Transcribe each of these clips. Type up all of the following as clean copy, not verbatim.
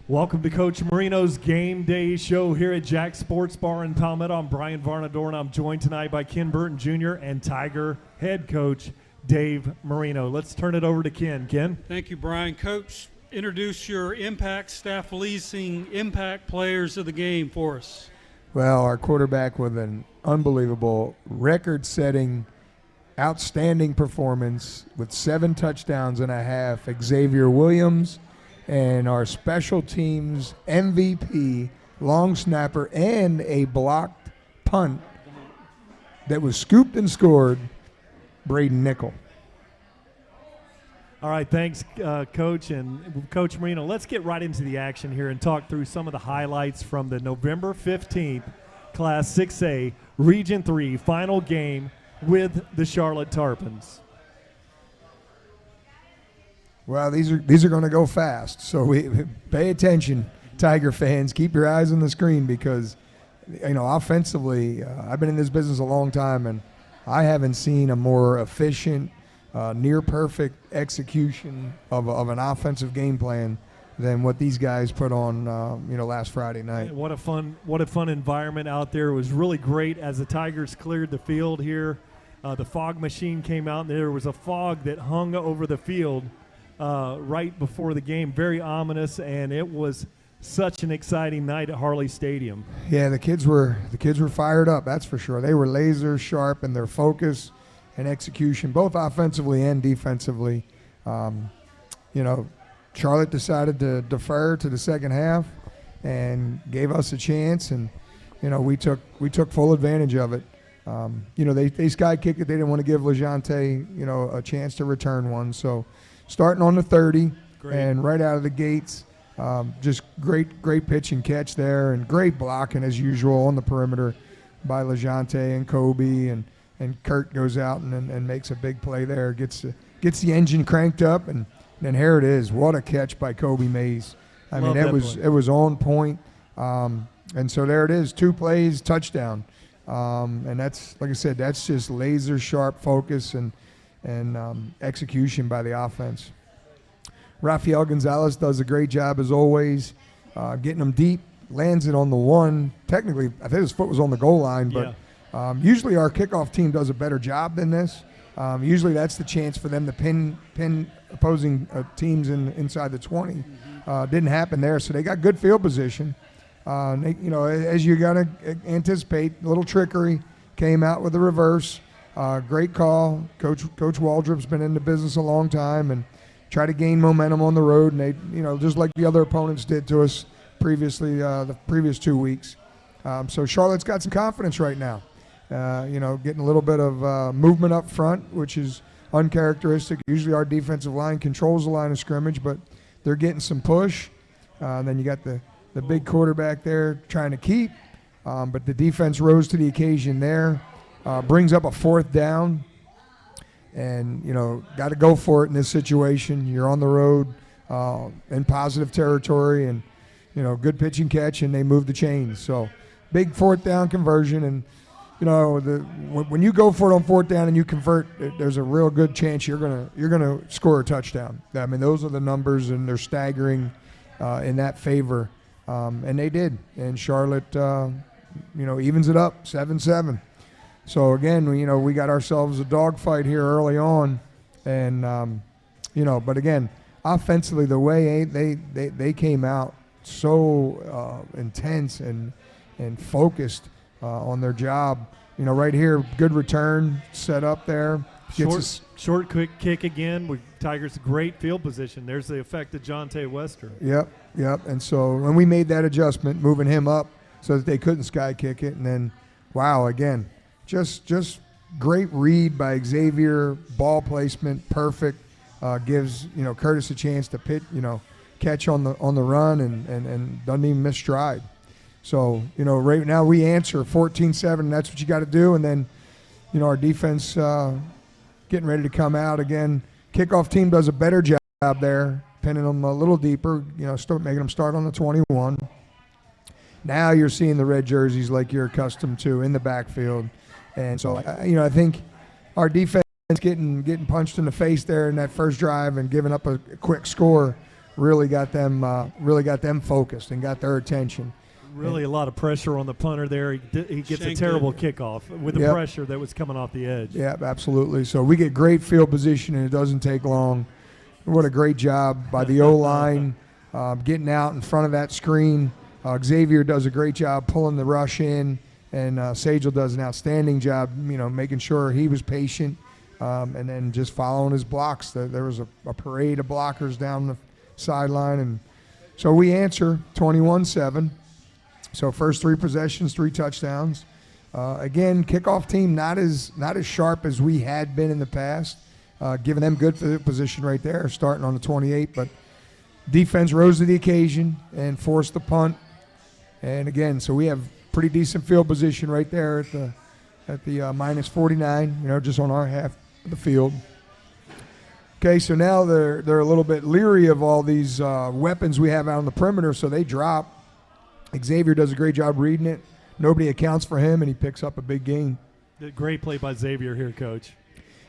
Welcome to Coach Marino's Game Day show here at Jack's Sports Bar in Palmetto. I'm Brian Varnador, and I'm joined tonight by Ken Burton Jr. and Tiger head coach Dave Marino. Let's turn it over to Ken. Ken? Thank you, Brian. Coach, introduce your Impact Staff Leasing Impact Players of the game for us. Well, our quarterback with an unbelievable record-setting, outstanding performance with 7 touchdowns and a half, Xavier Williams. And our special teams MVP, long snapper, and a blocked punt that was scooped and scored, Braden Nickel. All right, thanks, Coach. And Coach Marino, let's get right into the action here and talk through some of the highlights from the November 15th Class 6A Region 3 final game with the Charlotte Tarpons. Well, these are going to go fast, so we pay attention, Tiger fans. Keep your eyes on the screen because, offensively, I've been in this business a long time, and I haven't seen a more efficient, near-perfect execution of an offensive game plan than what these guys put on, last Friday night. What a fun environment out there. It was really great as the Tigers cleared the field here. The fog machine came out, and there was a fog that hung over the field right before the game, very ominous, and it was such an exciting night at Harley Stadium. Yeah, the kids were fired up, that's for sure. They were laser sharp in their focus and execution, both offensively and defensively. Charlotte decided to defer to the second half and gave us a chance, and we took full advantage of it. They sky kicked it. They didn't want to give LeJante a chance to return one, so starting on the 30 and right out of the gates, just great pitch and catch there, and great blocking as usual on the perimeter by LeJante and Kobe, and Kurt goes out and makes a big play there, gets the engine cranked up, and here it is. What a catch by Kobe Mays. I mean, it was on point, and so there it is, 2 plays, touchdown, and that's, like I said, that's just laser sharp focus and execution by the offense. Rafael Gonzalez does a great job as always, getting them deep, lands it on the 1. Technically, I think his foot was on the goal line, but usually our kickoff team does a better job than this. Usually that's the chance for them to pin opposing teams inside the 20. Didn't happen there, so they got good field position. As you got to anticipate, a little trickery, came out with a reverse. Great call. Coach Waldrop's been in the business a long time and try to gain momentum on the road. And they, just like the other opponents did to us previously, the previous 2 weeks. So Charlotte's got some confidence right now. Getting a little bit of movement up front, which is uncharacteristic. Usually our defensive line controls the line of scrimmage, but they're getting some push. Then you got the big quarterback there trying to keep, but the defense rose to the occasion there. Brings up a 4th down, and got to go for it in this situation. You're on the road in positive territory, and good pitch and catch, and they move the chains. So big 4th down conversion, and when you go for it on 4th down and you convert, there's a real good chance you're gonna score a touchdown. I mean, those are the numbers, and they're staggering in that favor, and they did. And Charlotte, evens it up 7-7. So again, we got ourselves a dogfight here early on, and but again, offensively, the way they came out so intense and focused on their job. Right here, good return set up there. Short quick kick again with Tigers' great field position. There's the effect of Jonte Wester. Yep. And so when we made that adjustment, moving him up so that they couldn't sky kick it, and then wow, again. Just great read by Xavier, ball placement, perfect. Gives Curtis a chance to catch on the run and doesn't even miss stride. So right now we answer 14-7. That's what you got to do, and then our defense getting ready to come out again. Kickoff team does a better job there, pinning them a little deeper. Start making them start on the 21. Now you're seeing the red jerseys like you're accustomed to in the backfield. And so, I think our defense getting punched in the face there in that first drive and giving up a quick score really got them focused and got their attention. Really a lot of pressure on the punter there. He gets a terrible kickoff with the pressure that was coming off the edge. Yeah, absolutely. So we get great field position, and it doesn't take long. What a great job by the O-line getting out in front of that screen. Xavier does a great job pulling the rush in, and Sagel does an outstanding job, making sure he was patient and then just following his blocks. There was a parade of blockers down the sideline, and so we answer 21-7. So first 3 possessions, 3 touchdowns. Again, kickoff team not as sharp as we had been in the past, giving them good position right there, starting on the 28. But defense rose to the occasion and forced the punt. And again, so we have pretty decent field position right there at the minus 49, just on our half of the field. Okay, so now they're a little bit leery of all these weapons we have out on the perimeter, so they drop. Xavier does a great job reading it. Nobody accounts for him, and he picks up a big gain. Great play by Xavier here, Coach.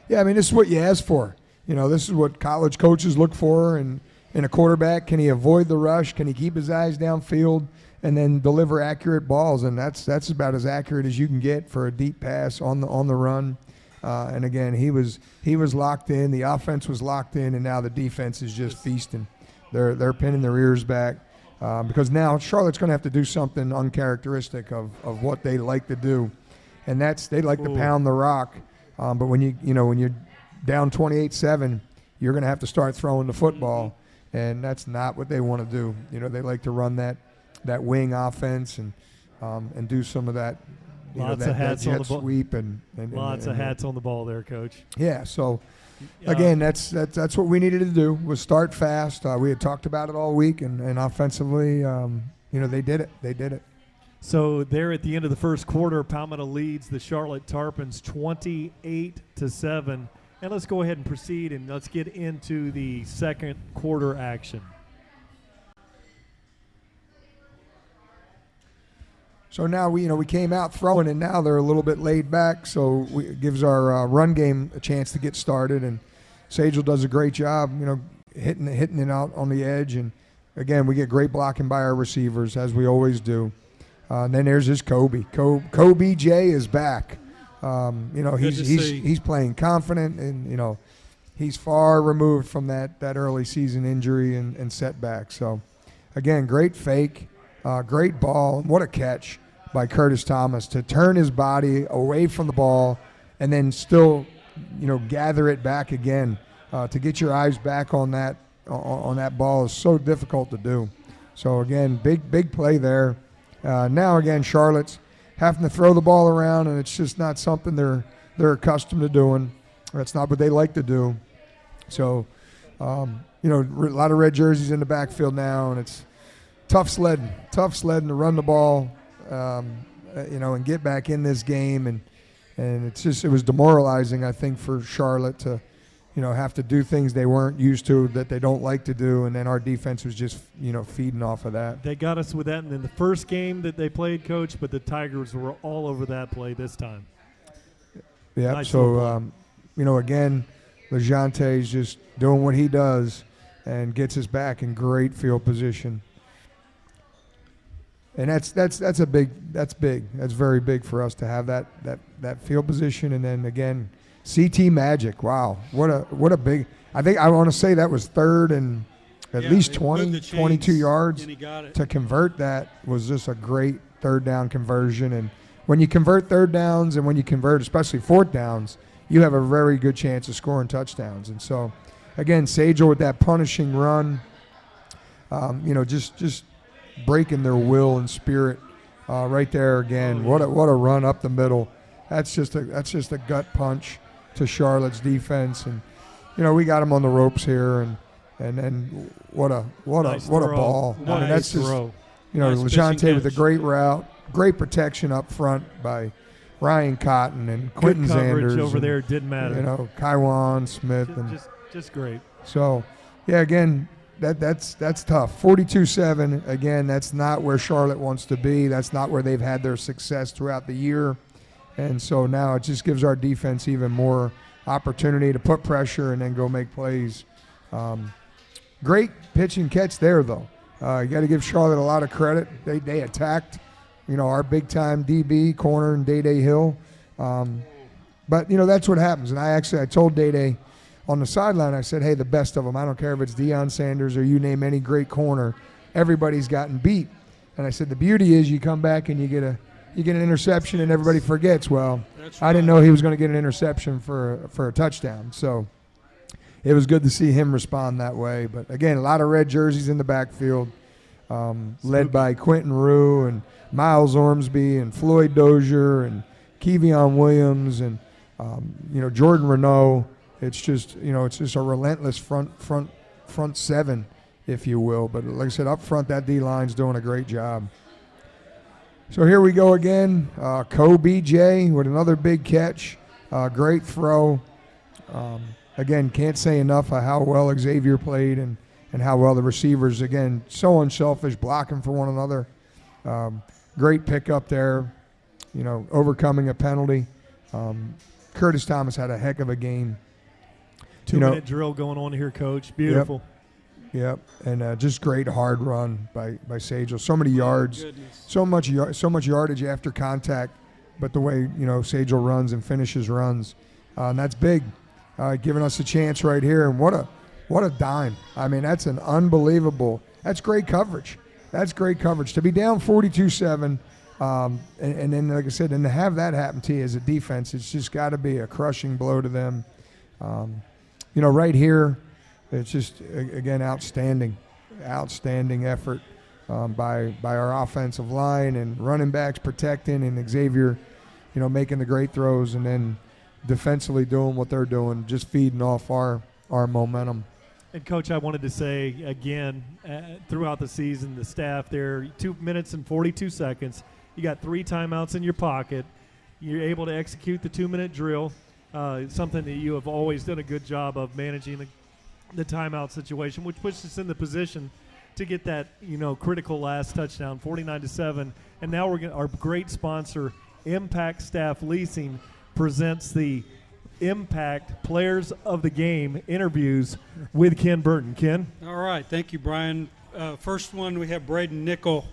Yeah, I mean, this is what you ask for. This is what college coaches look for in a quarterback. Can he avoid the rush? Can he keep his eyes downfield and then deliver accurate balls? And that's about as accurate as you can get for a deep pass on the run. And again, he was locked in. The offense was locked in, and now the defense is just feasting. They're pinning their ears back. Because now Charlotte's going to have to do something uncharacteristic of what they like to do, and that's they like to pound the rock. But when you're down 28-7, you're going to have to start throwing the football, and that's not what they want to do. They like to run that wing offense and do some of that. Lots of hats on the ball. Sweep and lots of hats on the ball there, Coach. Yeah. So. Again, that's what we needed to do, was start fast. We had talked about it all week, and offensively, they did it. They did it. So there at the end of the first quarter, Palmetto leads the Charlotte Tarpons 28-7. And let's go ahead and proceed, and let's get into the second quarter action. So now we came out throwing, and now they're a little bit laid back, so it gives our run game a chance to get started. And Sagel does a great job, hitting it out on the edge. And again, we get great blocking by our receivers, as we always do. And then there's his Kobe. Kobe J is back. He's playing confident, and he's far removed from that early season injury and setback. So again, great fake. Great ball. What a catch by Curtis Thomas to turn his body away from the ball and then still, gather it back again. To get your eyes back on that ball is so difficult to do. So, again, big play there. Now, again, Charlotte's having to throw the ball around, and it's just not something they're accustomed to doing. That's not what they like to do. So, a lot of red jerseys in the backfield now, and it's tough sledding to run the ball, and get back in this game, and it was demoralizing, I think, for Charlotte to, have to do things they weren't used to, that they don't like to do, and then our defense was just, feeding off of that. They got us with that in the first game that they played, Coach, but the Tigers were all over that play this time. Yeah. Nice. So again, LeJonte's just doing what he does and gets us back in great field position. And that's big. That's very big for us to have that field position. And then again, CT Magic. Wow, what a big. I think I want to say that was third and at least 20, 22 yards to convert. That was just a great third down conversion. And when you convert third downs and when you convert especially fourth downs, you have a very good chance of scoring touchdowns. And so, again, Sagel with that punishing run, just breaking their will and spirit right there again. What a run up the middle. That's just a gut punch to Charlotte's defense, and we got them on the ropes here, and then what a ball. Nice. I mean, that's just throw. LeJonte with a great route, great protection up front by Ryan Cotton and Quentin Good coverage Zanders over and, there didn't matter. Kaiwan Smith and just great. So again, that's tough. 42-7. Again, that's not where Charlotte wants to be. That's not where they've had their success throughout the year. And so now it just gives our defense even more opportunity to put pressure and then go make plays. Great pitch and catch there, though. You got to give Charlotte a lot of credit. They attacked, our big-time DB, corner, and Day Hill. But, that's what happens. And I told Day on the sideline, I said, hey, the best of them, I don't care if it's Deion Sanders or you name any great corner, everybody's gotten beat. And I said, the beauty is you come back and you get an interception and everybody forgets. Well, I didn't know he was going to get an interception for a touchdown. So it was good to see him respond that way. But, again, a lot of red jerseys in the backfield, led by Quentin Rue and Miles Ormsby and Floyd Dozier and Kevion Williams and, Jordan Renault. It's just, a relentless front seven, if you will. But like I said, up front, that D-line's doing a great job. So here we go again. Kobe J with another big catch. Great throw. Again, can't say enough of how well Xavier played and how well the receivers, again, so unselfish, blocking for one another. Great pickup there, overcoming a penalty. Curtis Thomas had a heck of a game. 2-minute drill going on here, Coach. Beautiful. Yep, and just great hard run by Sagel. So many yards, so much yardage after contact, but the way Sagel runs and finishes runs, and that's big, giving us a chance right here. And what a dime! I mean, that's an unbelievable. That's great coverage. That's great coverage to be down 42-7, and then like I said, and to have that happen to you as a defense, it's just got to be a crushing blow to them. Right here. It's just, again, outstanding effort by our offensive line and running backs protecting and Xavier, making the great throws and then defensively doing what they're doing, just feeding off our momentum. And, Coach, I wanted to say, again, throughout the season, the staff there, 2 minutes and 42 seconds. You got 3 timeouts in your pocket. You're able to execute the 2-minute drill, something that you have always done a good job of managing the timeout situation, which puts us in the position to get that, critical last touchdown, 49-7. And now our great sponsor, Impact Staff Leasing, presents the Impact Players of the Game interviews with Ken Burton. Ken? All right. Thank you, Brian. First one, we have Braden Nickel.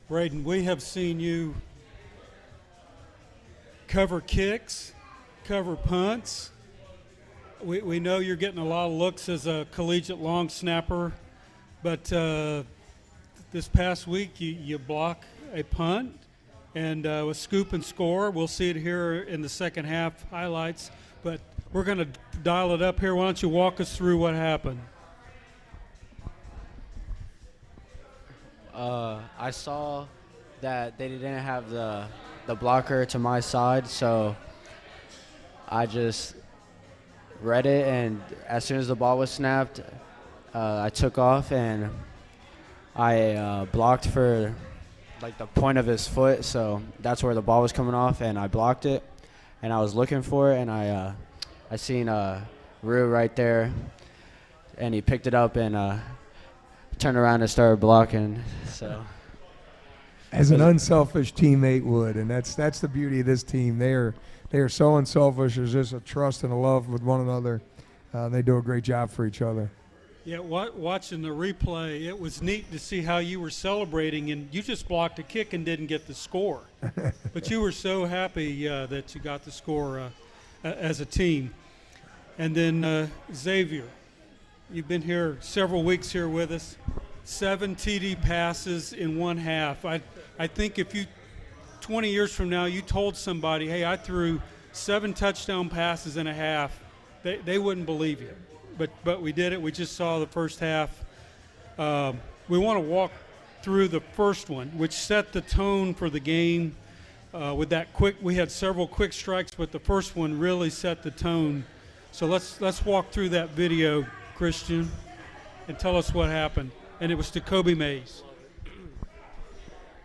Braden, we have seen you cover kicks, cover punts. We know you're getting a lot of looks as a collegiate long snapper, but this past week you block a punt and with scoop and score. We'll see it here in the second half highlights, but we're going to dial it up here. Why don't you walk us through what happened? I saw that they didn't have the blocker to my side, so I just read it, and as soon as the ball was snapped, I took off and I blocked for the point of his foot, so that's where the ball was coming off, and I blocked it, and I was looking for it, and I seen Rue right there, and he picked it up and turned around and started blocking. So as an unselfish teammate would, and that's the beauty of this team. They are so unselfish. There's just a trust and a love with one another. They do a great job for each other. Yeah, watching the replay, it was neat to see how you were celebrating, and you just blocked a kick and didn't get the score. But you were so happy that you got the score as a team. And then Xavier, you've been here several weeks here with us. 7 TD passes in one half. I think if you 20 years from now you told somebody, hey, I threw 7 touchdown passes in a half, they wouldn't believe you. But we did it. We just saw the first half. We want to walk through the first one, which set the tone for the game. With that quick, we had several quick strikes, but the first one really set the tone. So let's walk through that video, Christian, and tell us what happened. And it was to Kobe Mays.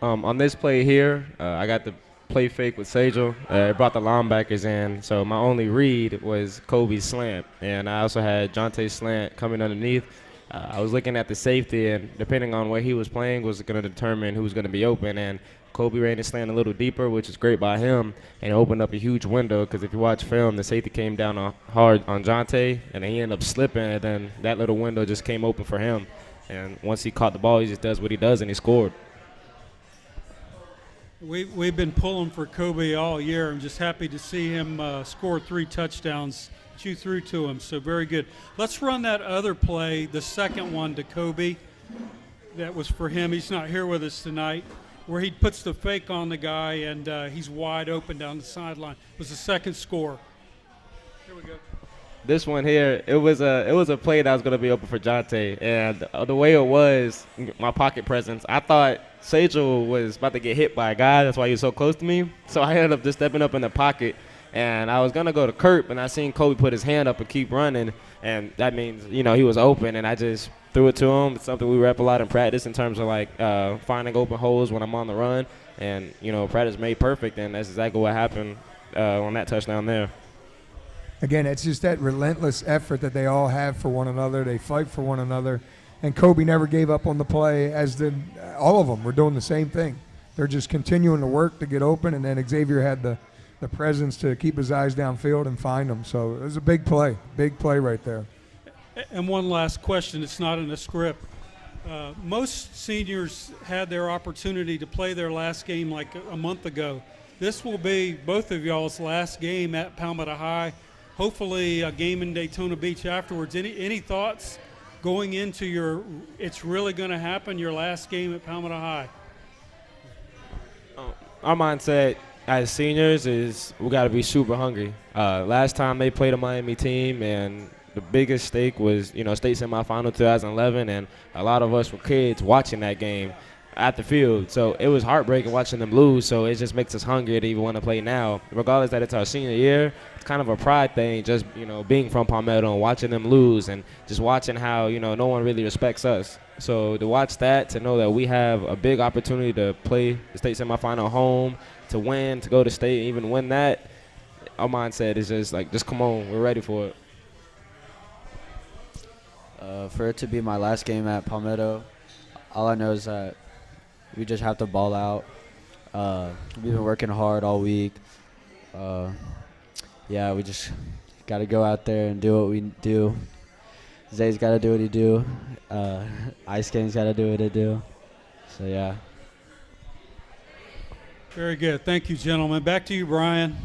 On this play here, I got the play fake with Sagel. It brought the linebackers in, so my only read was Kobe's slant. And I also had Jonte's slant coming underneath. I was looking at the safety, and depending on where he was playing was going to determine who was going to be open. And Kobe ran his slant a little deeper, which is great by him, and it opened up a huge window because if you watch film, the safety came down hard on Jonte, and then he ended up slipping, and then that little window just came open for him. And once he caught the ball, he just does what he does, and he scored. We've been pulling for Kobe all year. I'm just happy to see him score 3 touchdowns that you threw to him, so very good. Let's run that other play, the second one to Kobe. That was for him. He's not here with us tonight, where he puts the fake on the guy, and he's wide open down the sideline. It was the second score. Here we go. This one here, it was a play that was going to be open for Jonte, and the way it was, my pocket presence, I thought Sagel was about to get hit by a guy. That's why he was so close to me. So I ended up just stepping up in the pocket, and I was going to go to Kurt, and I seen Kobe put his hand up and keep running, and that means, he was open, and I just threw it to him. It's something we rep a lot in practice in terms of, finding open holes when I'm on the run, and, practice made perfect, and that's exactly what happened on that touchdown there. Again, it's just that relentless effort that they all have for one another. They fight for one another. And Kobe never gave up on the play, as did all of them. Were doing the same thing. They're just continuing to work to get open, and then Xavier had the presence to keep his eyes downfield and find them. So it was a big play right there. And one last question. It's not in the script. Most seniors had their opportunity to play their last game like a month ago. This will be both of y'all's last game at Palmetto High. Hopefully a game in Daytona Beach afterwards. Any thoughts going into it's really going to happen, your last game at Palmetto High? Our mindset as seniors is we got to be super hungry. Last time they played a Miami team, and the biggest stake was, state semifinal 2011, and a lot of us were kids watching that game at the field. So it was heartbreaking watching them lose, so it just makes us hungry to even want to play now. Regardless that it's our senior year, it's kind of a pride thing, just, being from Palmetto and watching them lose and just watching how, no one really respects us. So to watch that, to know that we have a big opportunity to play the state semifinal home, to win, to go to state and even win that, our mindset is just come on, we're ready for it. For it to be my last game at Palmetto, all I know is that we just have to ball out. We've been working hard all week. We just got to go out there and do what we do. Zay's got to do what he do. Ice Skating's got to do what they do. So, yeah. Very good. Thank you, gentlemen. Back to you, Brian.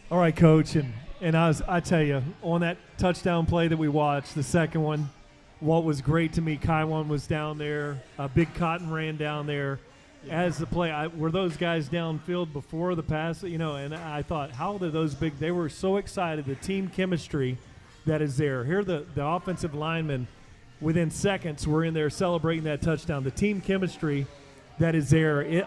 All right, Coach, and I tell you, on that touchdown play that we watched, the second one, what was great to me, Kaiwan was down there, Big Cotton ran down there. As the play, were those guys downfield before the pass? And I thought, how did those they were so excited, the team chemistry that is there. Here the offensive linemen, within seconds, were in there celebrating that touchdown. The team chemistry that is there,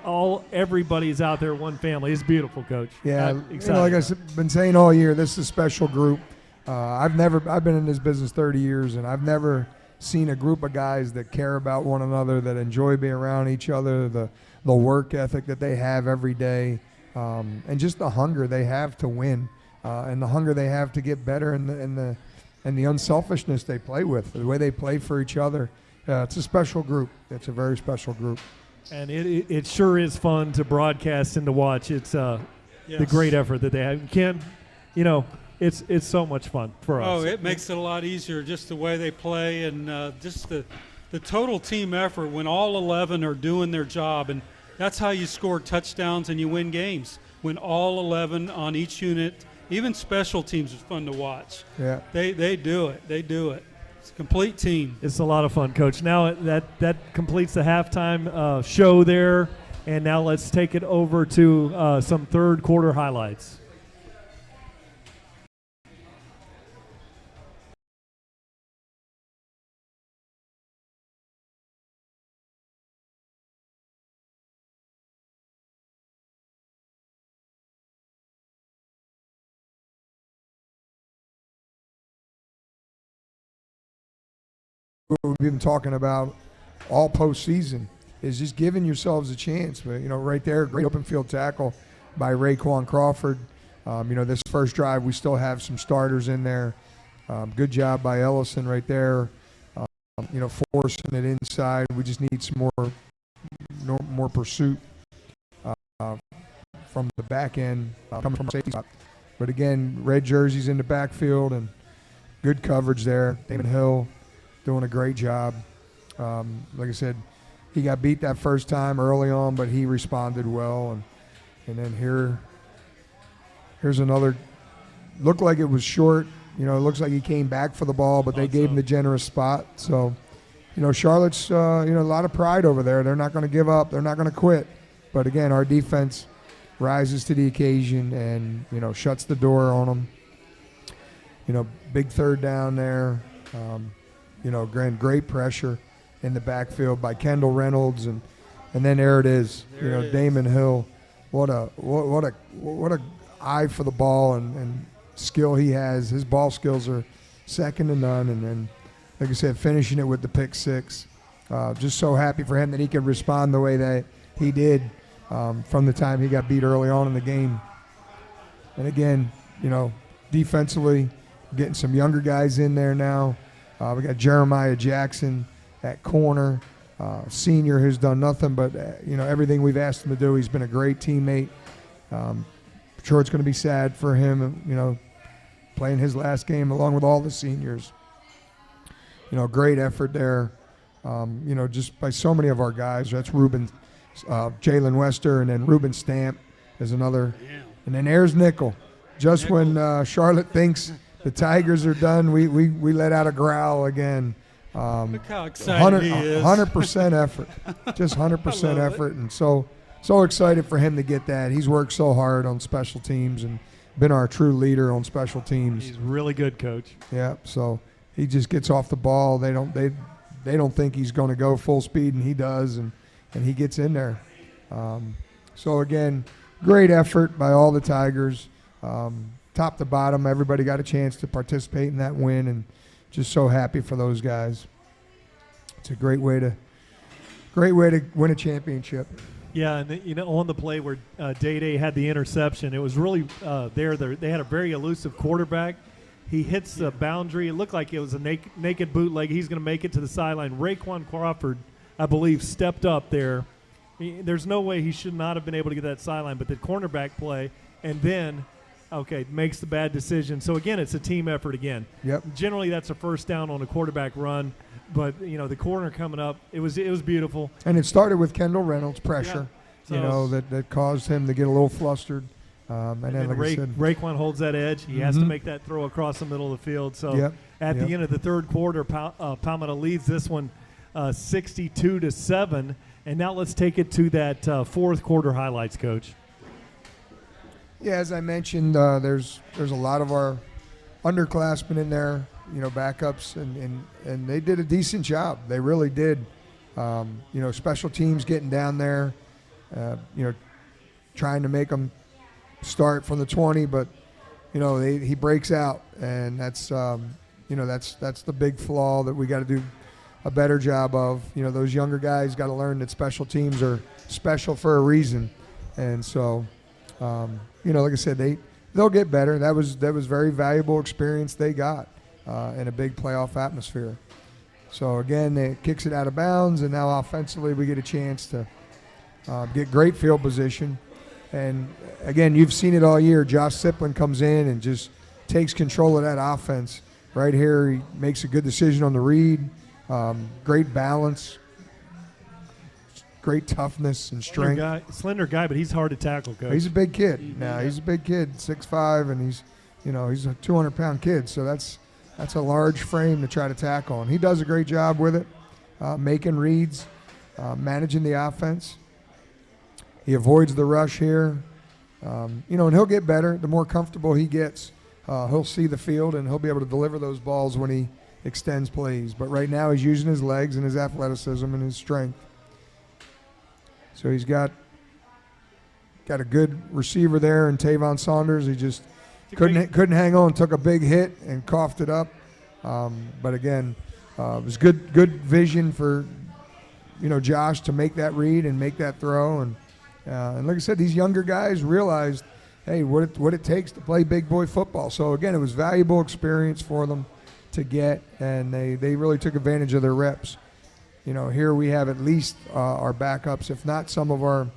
everybody's out there, one family. It's beautiful, Coach. Yeah, like I've been saying all year, this is a special group. I've been in this business 30 years, and I've never seen a group of guys that care about one another, that enjoy being around each other, the work ethic that they have every day, and just the hunger they have to win, and the hunger they have to get better, and the unselfishness they play with, the way they play for each other. It's a special group. It's a very special group. And it sure is fun to broadcast and to watch. It's the great effort that they have. It's so much fun for us. Oh, it makes it a lot easier, just the way they play, and just the total team effort when all 11 are doing their job. And that's how you score touchdowns and you win games, when all 11 on each unit. Even special teams is fun to watch. Yeah, they do it. They do it. It's a complete team. It's a lot of fun, Coach. Now that completes the halftime show there, and now let's take it over to some third quarter highlights. We've been talking about all postseason is just giving yourselves a chance. But right there, great open field tackle by Raekwon Crawford. This first drive, we still have some starters in there. Good job by Ellison right there. Forcing it inside. We just need some more pursuit. from the back end, coming from a safety spot. But again, red jerseys in the backfield and good coverage there. Damon Hill doing a great job. Like I said, he got beat that first time early on, but he responded well. And then here's another. Looked like it was short. It looks like he came back for the ball, but they gave him the generous spot. So, Charlotte's, a lot of pride over there. They're not going to give up. They're not going to quit. But again, our defense rises to the occasion and, shuts the door on them. Big third down there. Great pressure in the backfield by Kendall Reynolds, and then there it is. Damon Hill. What a eye for the ball and skill he has. His ball skills are second to none. And then, like I said, finishing it with the pick six. Just so happy for him that he could respond the way that he did from the time he got beat early on in the game. And again, defensively, getting some younger guys in there now. We got Jeremiah Jackson at corner, senior who's done nothing but everything we've asked him to do. He's been a great teammate. Sure, it's going to be sad for him, playing his last game along with all the seniors. Great effort there. Just by so many of our guys. That's Ruben, Jalen Wester, and then Ruben Stamp is another. Yeah. And then there's Nickel. Just when Charlotte thinks the Tigers are done, we let out a growl again. Look how excited he is. 100% effort. Just 100% effort. And so excited for him to get that. He's worked so hard on special teams and been our true leader on special teams. He's really good, Coach. Yeah, so he just gets off the ball. They don't think he's going to go full speed, and he does, and he gets in there. So, again, great effort by all the Tigers. Top to bottom, everybody got a chance to participate in that win, and just so happy for those guys. It's a great way to win a championship. Yeah, and on the play where Day had the interception, it was really they had a very elusive quarterback. He hits the boundary. It looked like it was a naked bootleg. He's going to make it to the sideline. Raekwon Crawford, I believe, stepped up there. There's no way he should not have been able to get that sideline, but the cornerback play, and then, makes the bad decision. So, again, it's a team effort again. Yep. Generally, that's a first down on a quarterback run, but, the corner coming up, it was beautiful. And it started with Kendall Reynolds' pressure, yeah. that caused him to get a little flustered. And then, like I said, Raekwon holds that edge. He has to make that throw across the middle of the field. So at the end of the third quarter, Palmetto leads this one 62-7. And now let's take it to that fourth quarter highlights, Coach. Yeah, as I mentioned, there's a lot of our underclassmen in there, backups, and they did a decent job. They really did. Special teams getting down there, trying to make them start from the 20, but he breaks out, and that's that's the big flaw that we got to do a better job of. Those younger guys got to learn that special teams are special for a reason, and so like I said, they'll get better. That was very valuable experience they got in a big playoff atmosphere. So again, it kicks it out of bounds, and now offensively we get a chance to get great field position. And again, you've seen it all year. Josh Siplin comes in and just takes control of that offense. Right here, he makes a good decision on the read. Great balance, great toughness and strength. Slender guy, but he's hard to tackle, Coach. He's a big kid. Now he's a big kid, 6'5", and he's a 200-pound kid. So that's a large frame to try to tackle, and he does a great job with it, making reads, managing the offense. He avoids the rush here, and he'll get better. The more comfortable he gets, he'll see the field, and he'll be able to deliver those balls when he extends plays. But right now he's using his legs and his athleticism and his strength. So he's got a good receiver there, and Tavon Saunders. He just couldn't hang on, took a big hit and coughed it up. But again, it was good vision for Josh to make that read and make that throw. And like I said, these younger guys realized, hey, what it takes to play big boy football. So again, it was valuable experience for them to get, and they really took advantage of their reps. Here we have at least our backups, if not some of our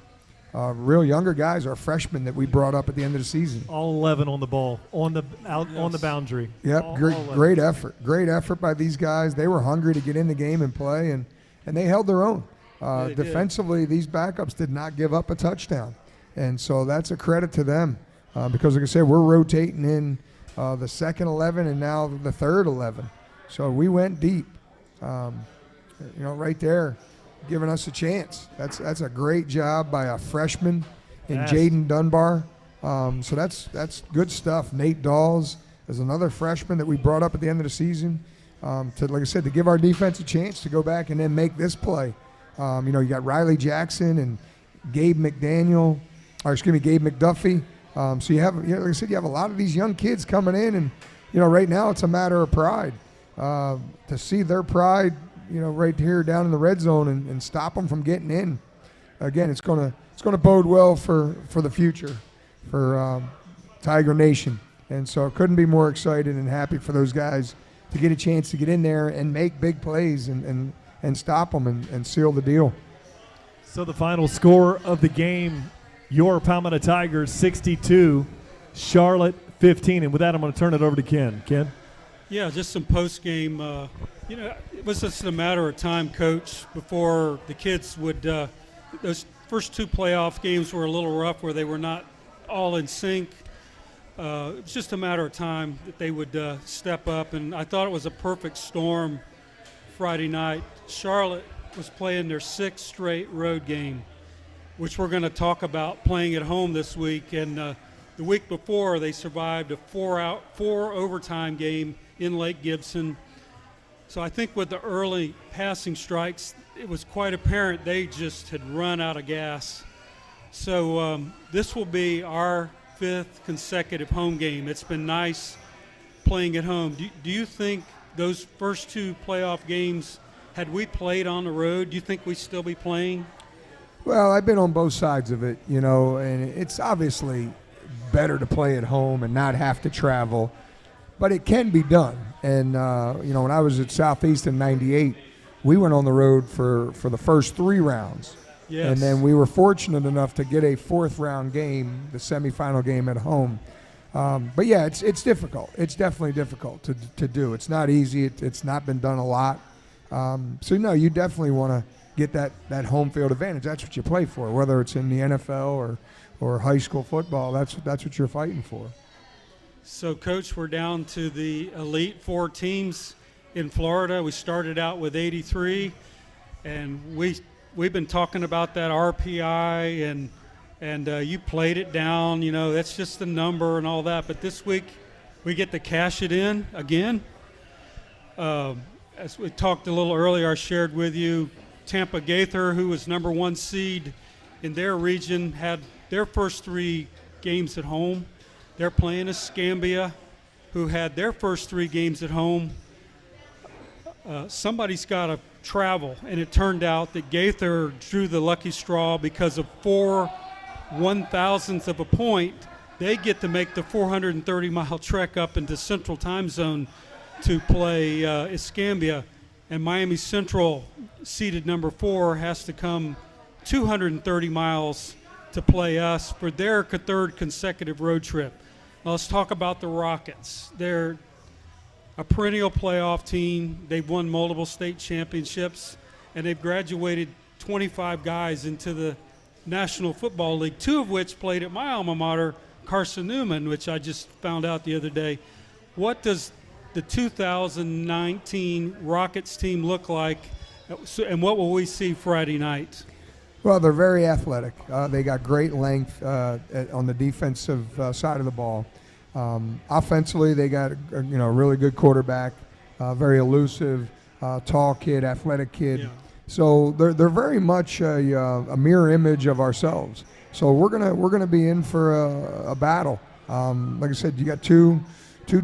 real younger guys, our freshmen that we brought up at the end of the season. All 11 on the ball, on the boundary. Yep, all great effort by these guys. They were hungry to get in the game and play, and they held their own. Defensively, these backups did not give up a touchdown, and so that's a credit to them because, like I said, we're rotating in the second 11 and now the third 11. So we went deep, right there, giving us a chance. That's a great job by a freshman in Jaden Dunbar. So that's good stuff. Nate Dawes is another freshman that we brought up at the end of the season to, like I said, to give our defense a chance to go back and then make this play. You got Riley Jackson and Gabe McDuffie. So you have, like I said, you have a lot of these young kids coming in, and right now it's a matter of pride to see their pride, right here down in the red zone and stop them from getting in. Again, it's gonna bode well for the future for Tiger Nation, and so I couldn't be more excited and happy for those guys to get a chance to get in there and make big plays and stop them and seal the deal. So the final score of the game, your Palmetto Tigers 62, Charlotte 15. And with that, I'm going to turn it over to Ken. Ken? Yeah, just some post-game. It was just a matter of time, Coach, before the kids would those first two playoff games were a little rough where they were not all in sync. It was just a matter of time that they would step up, and I thought it was a perfect storm Friday night. Charlotte was playing their sixth straight road game, which we're going to talk about playing at home this week. And the week before, they survived a four overtime game in Lake Gibson. So I think with the early passing strikes, it was quite apparent they just had run out of gas. So this will be our fifth consecutive home game. It's been nice playing at home. Do you think those first two playoff games, had we played on the road, do you think we'd still be playing? Well, I've been on both sides of it, and it's obviously better to play at home and not have to travel, but it can be done. And, when I was at Southeast in '98, we went on the road for the first three rounds. Yes. And then we were fortunate enough to get a fourth round game, the semifinal game at home. But yeah, it's difficult. It's definitely difficult to do. It's not easy. It's not been done a lot. So no, you definitely want to get that home field advantage. That's what you play for, whether it's in the NFL or high school football. That's what you're fighting for. So, Coach, we're down to the Elite Four teams in Florida. We started out with 83, and we've been talking about that RPI, and you played it down. That's just the number and all that. But this week, we get to cash it in again. As we talked a little earlier, I shared with you, Tampa Gaither, who was number one seed in their region, had their first three games at home. They're playing Escambia, who had their first three games at home. Somebody's got to travel, and it turned out that Gaither drew the lucky straw because of 4 1,000ths of a point. They get to make the 430-mile trek up into Central Time Zone to play Escambia, and Miami Central, seeded number 4, has to come 230 miles to play us for their third consecutive road trip. Now let's talk about the Rockets. They're a perennial playoff team. They've won multiple state championships, and they've graduated 25 guys into the National Football League, 2 of which played at my alma mater, Carson Newman, which I just found out the other day. What does the 2019 Rockets team look like, and what will we see Friday night? Well, they're very athletic. They got great length on the defensive side of the ball. Offensively, they got a really good quarterback, very elusive, tall kid, athletic kid. Yeah. So they're very much a mirror image of ourselves. So we're gonna be in for a battle. Like I said, you got two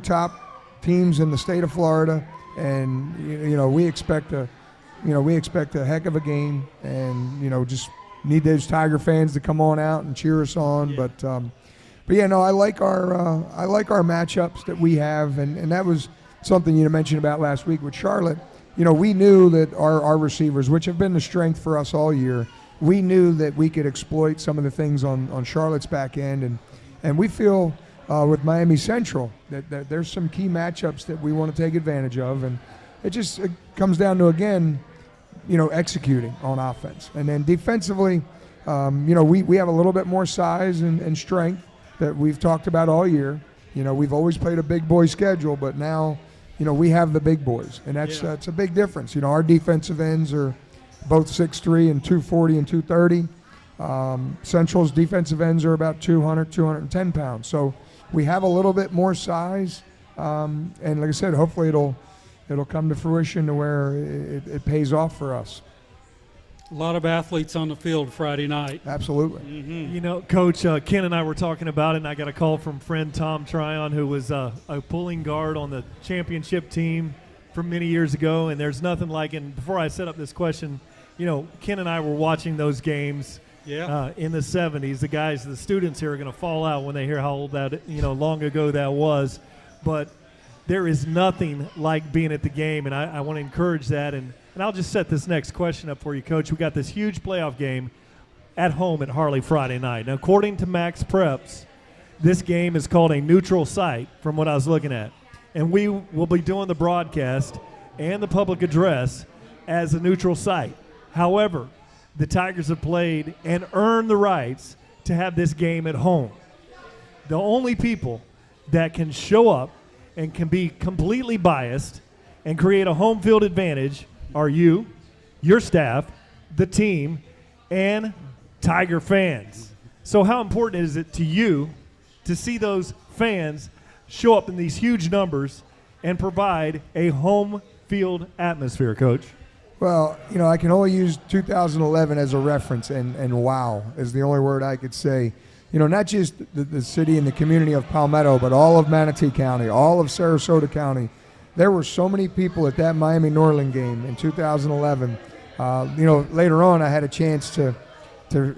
top teams in the state of Florida, and we expect a heck of a game, and just need those Tiger fans to come on out and cheer us on. Yeah. But yeah, no, I like our matchups that we have, and that was something you mentioned about last week with Charlotte. We knew that our receivers, which have been the strength for us all year, we knew that we could exploit some of the things on Charlotte's back end, and we feel with Miami Central that there's some key matchups that we want to take advantage of, and it comes down to, again, executing on offense. And then defensively, we have a little bit more size and strength that we've talked about all year. We've always played a big boy schedule, but now, we have the big boys, and that's a big difference. Our defensive ends are both 6'3" and 240 and 230. Central's defensive ends are about 200, 210 pounds. So we have a little bit more size, and like I said, hopefully it'll come to fruition to where it pays off for us. A lot of athletes on the field Friday night. Absolutely. Mm-hmm. Coach, Ken and I were talking about it, and I got a call from friend Tom Tryon, who was a pulling guard on the championship team from many years ago, and there's nothing like it. And before I set up this question, Ken and I were watching those games in the 70s. The students here are going to fall out when they hear how old that, long ago that was. But there is nothing like being at the game, and I want to encourage that. And I'll just set this next question up for you, Coach. We got this huge playoff game at home at Harley Friday night. Now, according to Max Preps, this game is called a neutral site from what I was looking at. And we will be doing the broadcast and the public address as a neutral site. However, the Tigers have played and earned the rights to have this game at home. The only people that can show up and can be completely biased and create a home field advantage are you, your staff, the team, and Tiger fans. So how important is it to you to see those fans show up in these huge numbers and provide a home field atmosphere, Coach? Well, I can only use 2011 as a reference, and wow is the only word I could say. Not just the city and the community of Palmetto, but all of Manatee County, all of Sarasota County. There were so many people at that Miami-Norland game in 2011. Later on, I had a chance to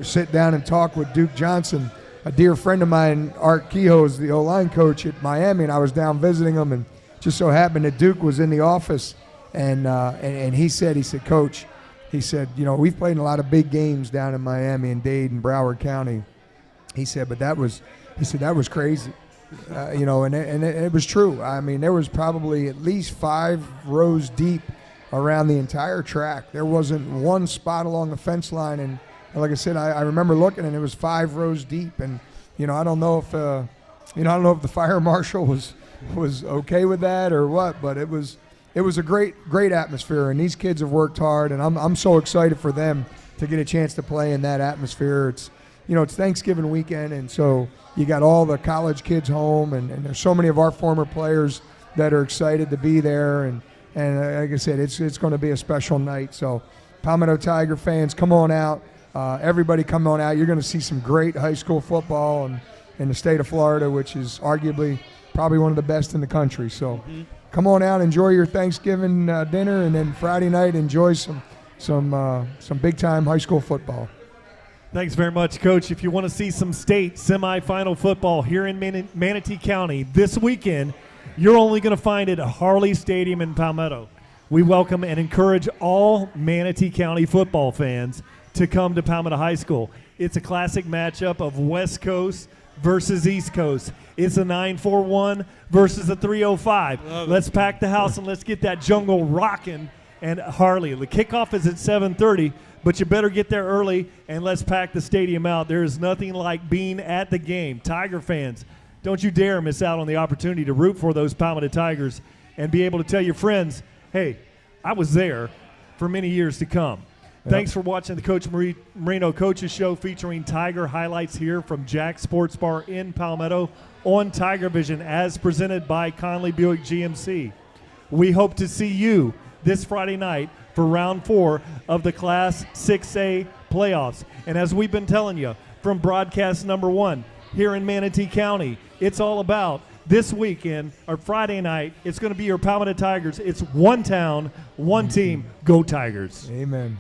sit down and talk with Duke Johnson, a dear friend of mine. Art Kehoe's the O-line coach at Miami, and I was down visiting him, and just so happened that Duke was in the office, and he said, Coach, we've played in a lot of big games down in Miami and Dade and Broward County. He said, but that was crazy. And it was true. I mean, there was probably at least 5 rows deep around the entire track. There wasn't one spot along the fence line, and like I said, I remember looking, and it was 5 rows deep. And I don't know if the fire marshal was okay with that or what, but it was a great atmosphere, and these kids have worked hard, and I'm so excited for them to get a chance to play in that atmosphere. It's Thanksgiving weekend, and so you got all the college kids home, and there's so many of our former players that are excited to be there, and like I said, it's going to be a special night. So Palmetto Tiger fans, come on out. Everybody come on out. You're going to see some great high school football in the state of Florida, which is arguably probably one of the best in the country. So come on out, enjoy your Thanksgiving dinner, and then Friday night enjoy some big-time high school football. Thanks very much, Coach. If you want to see some state semifinal football here in Manatee County this weekend, you're only going to find it at Harley Stadium in Palmetto. We welcome and encourage all Manatee County football fans to come to Palmetto High School. It's a classic matchup of West Coast versus East Coast. It's a 941 versus a 305. Let's pack the house and let's get that jungle rocking. And Harley, the kickoff is at 7:30. But you better get there early, and let's pack the stadium out. There is nothing like being at the game. Tiger fans, don't you dare miss out on the opportunity to root for those Palmetto Tigers and be able to tell your friends, hey, I was there for many years to come. Yep. Thanks for watching the Coach Marino Coaches Show featuring Tiger highlights here from Jack's Sports Bar in Palmetto on TigerVision as presented by Conley Buick GMC. We hope to see you this Friday night for round 4 of the Class 6A playoffs. And as we've been telling you from broadcast number 1 here in Manatee County, it's all about this weekend or Friday night. It's going to be your Palmetto Tigers. It's one town, one team. Go Tigers. Amen.